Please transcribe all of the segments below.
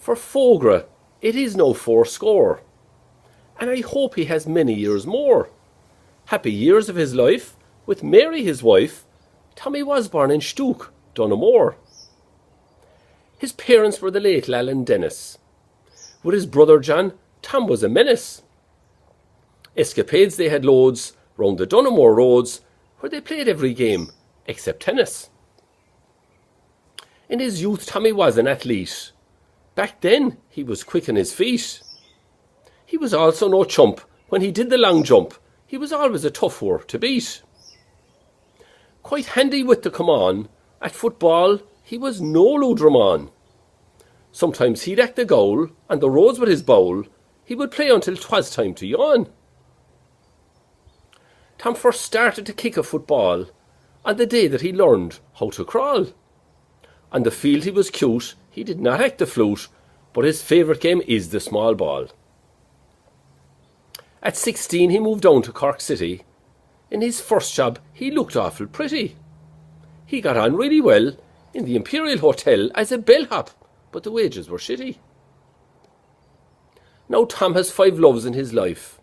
For Fogra it is now fourscore, and I hope he has many years more. Happy years of his life, with Mary his wife. Tommy was born in Stook, Donaghmore. His parents were the late Lal and Dennis. With his brother John, Tom was a menace. Escapades they had loads round the Donaghmore roads, where they played every game except tennis. In his youth Tommy was an athlete. Back then he was quick on his feet. He was also no chump when he did the long jump. He was always a tough one to beat. Quite handy with the come on. At football he was no Ludramon. Sometimes he'd act the goal on the roads with his bowl. He would play until 'twas time to yawn. Tom first started to kick a football on the day that he learned how to crawl. On the field he was cute, he did not act the flute, but his favourite game is the small ball. At 16 he moved down to Cork City. In his first job he looked awful pretty. He got on really well in the Imperial Hotel as a bellhop, but the wages were shitty. Now Tom has 5 loves in his life.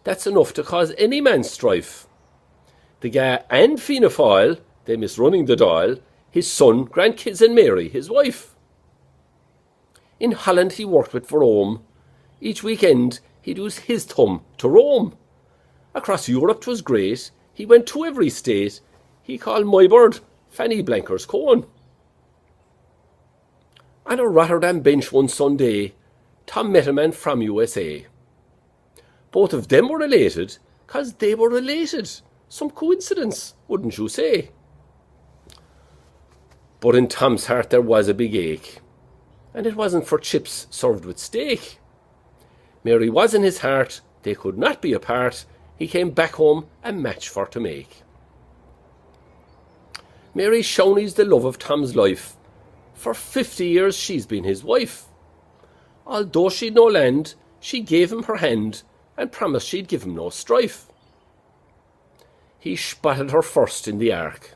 That's enough to cause any man strife. The GAA and Fianna Fáil, they miss running the dial, his son, grandkids and Mary, his wife. In Holland he worked with Verome. Each weekend he'd use his thumb to roam. Across Europe 'twas great, he went to every state. He called my bird Fanny Blanker's Cone. On a Rotterdam bench one Sunday, Tom met a man from USA. Both of them were related, 'cause they were related. Some coincidence, wouldn't you say? But in Tom's heart there was a big ache, and it wasn't for chips served with steak. Mary was in his heart, they could not be apart. He came back home a match for to make. Mary Shouny's the love of Tom's life. For 50 years she's been his wife. Although she'd no land, she gave him her hand and promised she'd give him no strife. He spotted her first in the Ark.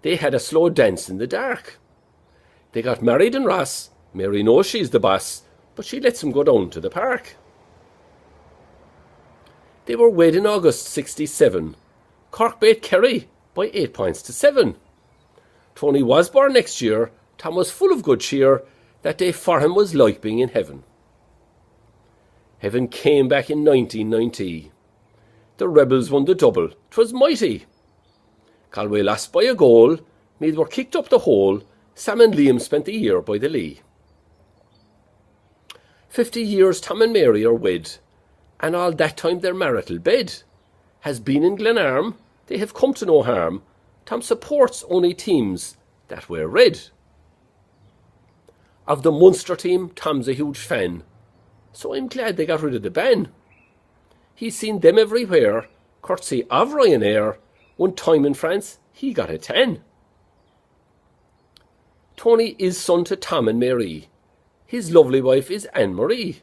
They had a slow dance in the dark. They got married in Ross. Mary knows she's the boss, but she lets him go down to the park. They were wed in August 67. Cork beat Kerry by 8 points to 7. Tony was born next year. Tom was full of good cheer. That day for him was like being in heaven. Heaven came back in 1990. The rebels won the double. 'Twas mighty. Galway lost by a goal. Meath were kicked up the hole. Sam and Liam spent the year by the Lee. 50 years Tom and Mary are wed, and all that time their marital bed has been in Glenarm. They have come to no harm. Tom supports only teams that wear red. Of the Munster team, Tom's a huge fan, so I'm glad they got rid of the ban. He's seen them everywhere, courtesy of Ryanair. One time in France, he got a 10. Tony is son to Tom and Mary. His lovely wife is Anne-Marie.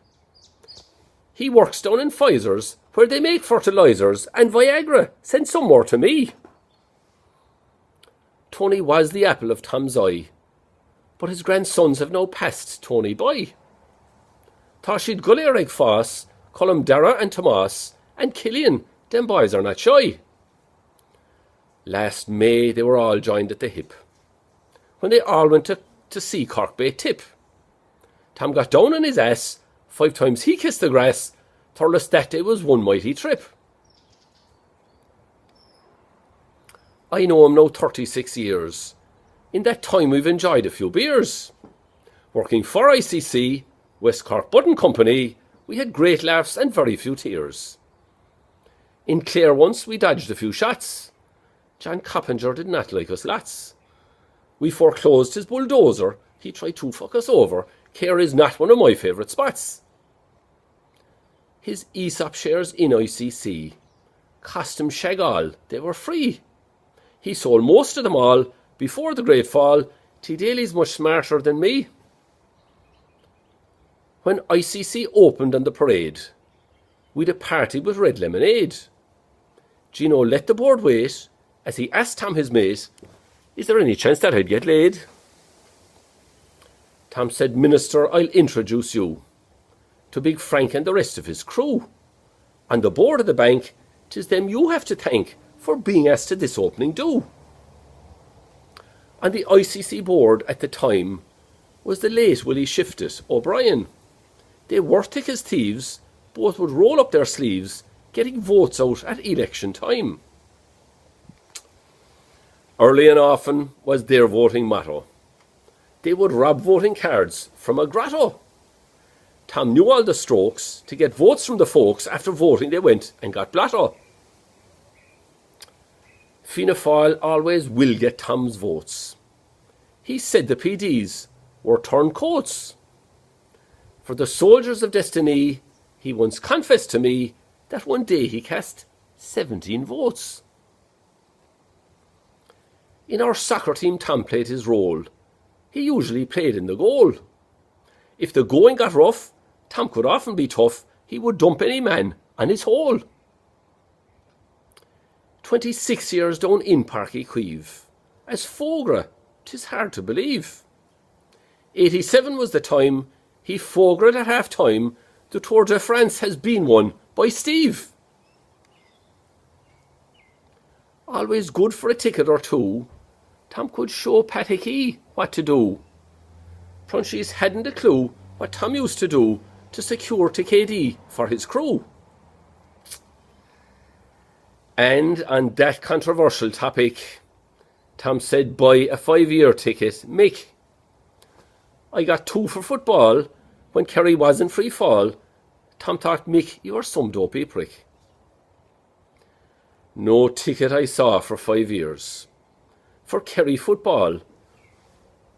He works down in Pfizer's, where they make fertilizers, and Viagra. Send some more to me. Tony was the apple of Tom's eye, but his grandsons have now passed Tony by. Táisiad Gulléir ag Foss, call him Dara and Tomas, and Killian, them boys are not shy. Last May they were all joined at the hip, when they all went to see Cork Bay tip. Tom got down on his ass, 5 times he kissed the grass. Thurles that day was one mighty trip. I know him now 36 years. In that time we've enjoyed a few beers. Working for ICC, West Cork Budding Company, we had great laughs and very few tears. In Clare once we dodged a few shots. John Coppinger did not like us lots. We foreclosed his bulldozer. He tried to fuck us over. Clare is not one of my favourite spots. His ESOP shares in ICC cost him shag all. They were free. He sold most of them all before the Great Fall. T. Daly's much smarter than me. When ICC opened on the parade, we'd a party with red lemonade. Gino let the board wait as he asked Tom his mate, is there any chance that I'd get laid? Tom said, Minister, I'll introduce you to Big Frank and the rest of his crew. On the board of the bank, 'tis them you have to thank for being asked to this opening do. On the ICC board at the time was the late Willie Shifted O'Brien. They were thick as thieves, both would roll up their sleeves, getting votes out at election time. Early and often was their voting motto. They would rob voting cards from a grotto. Tom knew all the strokes. To get votes from the folks, after voting they went and got blotto. Fianna Fáil always will get Tom's votes. He said the PDs were turncoats. For the soldiers of destiny, he once confessed to me that one day he cast 17 votes. In our soccer team, Tom played his role. He usually played in the goal. If the going got rough, Tom could often be tough. He would dump any man on his hole. 26 years down in Park Queeve. As Fogra, 'tis hard to believe. 87 was the time he Fograed at half time. The Tour de France has been won by Steve. Always good for a ticket or two, Tom could show Paticky what to do. Prunchies hadn't a clue what Tom used to do to secure TKD for his crew. And on that controversial topic, Tom said, buy a 5-year ticket, Mick. I got 2 for football when Kerry was in free fall. Tom thought, Mick, you are some dopey prick. No ticket I saw for 5 years. For Kerry football,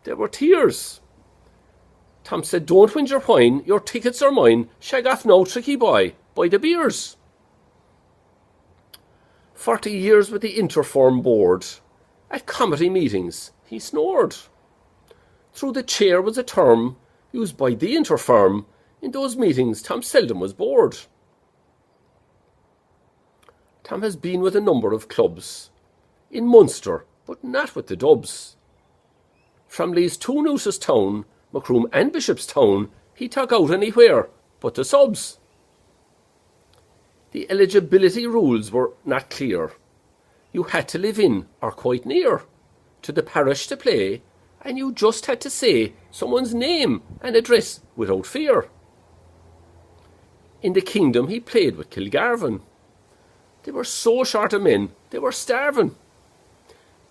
there were tears. Tom said, don't whinge your whine, your tickets are mine. Shag off now, tricky boy, buy the beers. 40 years with the Interform board. At committee meetings, he snored. Through the chair was a term used by the Interform. In those meetings, Tom seldom was bored. Tom has been with a number of clubs. In Munster, but not with the Dubs. From Lee's 2 Newcestown, Macroom and Bishopstown, he took out anywhere but the subs. The eligibility rules were not clear. You had to live in or quite near to the parish to play, and you just had to say someone's name and address without fear. In the kingdom he played with Kilgarvan. They were so short of men, they were starving.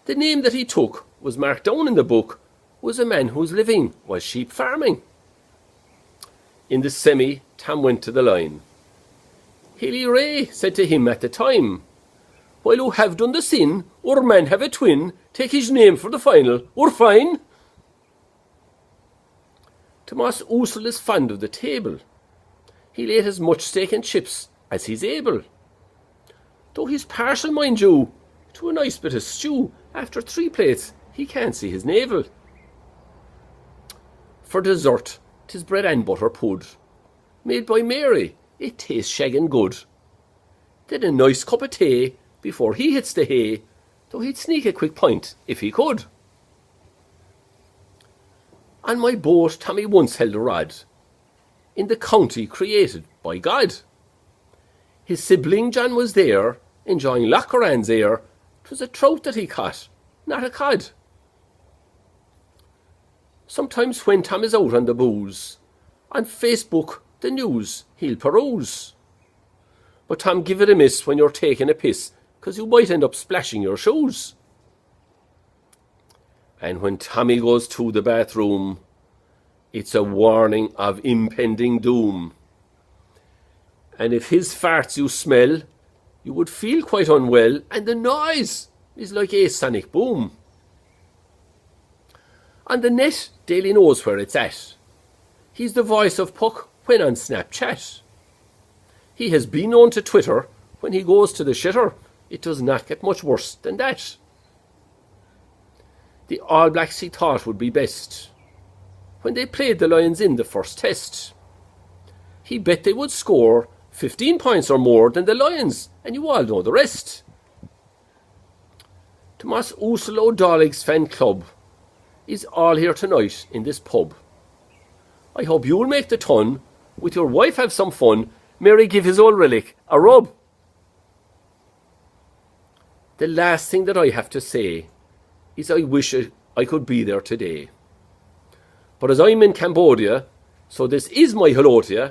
The name that he took was marked down in the book, was a man whose living was sheep farming. In the semi, Tom went to the line. Hilly Ray said to him at the time, while you have done the sin, our man have a twin, take his name for the final, we're fine. Tomas Ussel is fond of the table. He'll eat as much steak and chips as he's able. Though he's partial, mind you, to a nice bit of stew, after 3 plates he can't see his navel. For dessert, 'tis bread and butter pud, made by Mary, it tastes shaggin' good. Then a nice cup of tea before he hits the hay, though he'd sneak a quick pint if he could. On my boat Tommy once held a rod, in the county created by God. His sibling John was there, enjoying Lochran's air. 'Twas a trout that he caught, not a cod. Sometimes when Tom is out on the booze, on Facebook the news he'll peruse. But Tom, give it a miss when you're taking a piss, 'cause you might end up splashing your shoes. And when Tommy goes to the bathroom, it's a warning of impending doom. And if his farts you smell, you would feel quite unwell, and the noise is like a sonic boom. On the net, Daly knows where it's at. He's the voice of Puck when on Snapchat. He has been known to Twitter when he goes to the shitter. It does not get much worse than that. The All Blacks he thought would be best when they played the Lions in the first test. He bet they would score 15 points or more than the Lions, and you all know the rest. Tomas Ussel O'Dollig's fan club is all here tonight in this pub. I hope you'll make the ton. With your wife have some fun. Mary give his old relic a rub. The last thing that I have to say is I wish I could be there today. But as I'm in Cambodia, so this is my hello to you,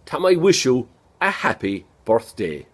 Tam, I wish you a happy birthday.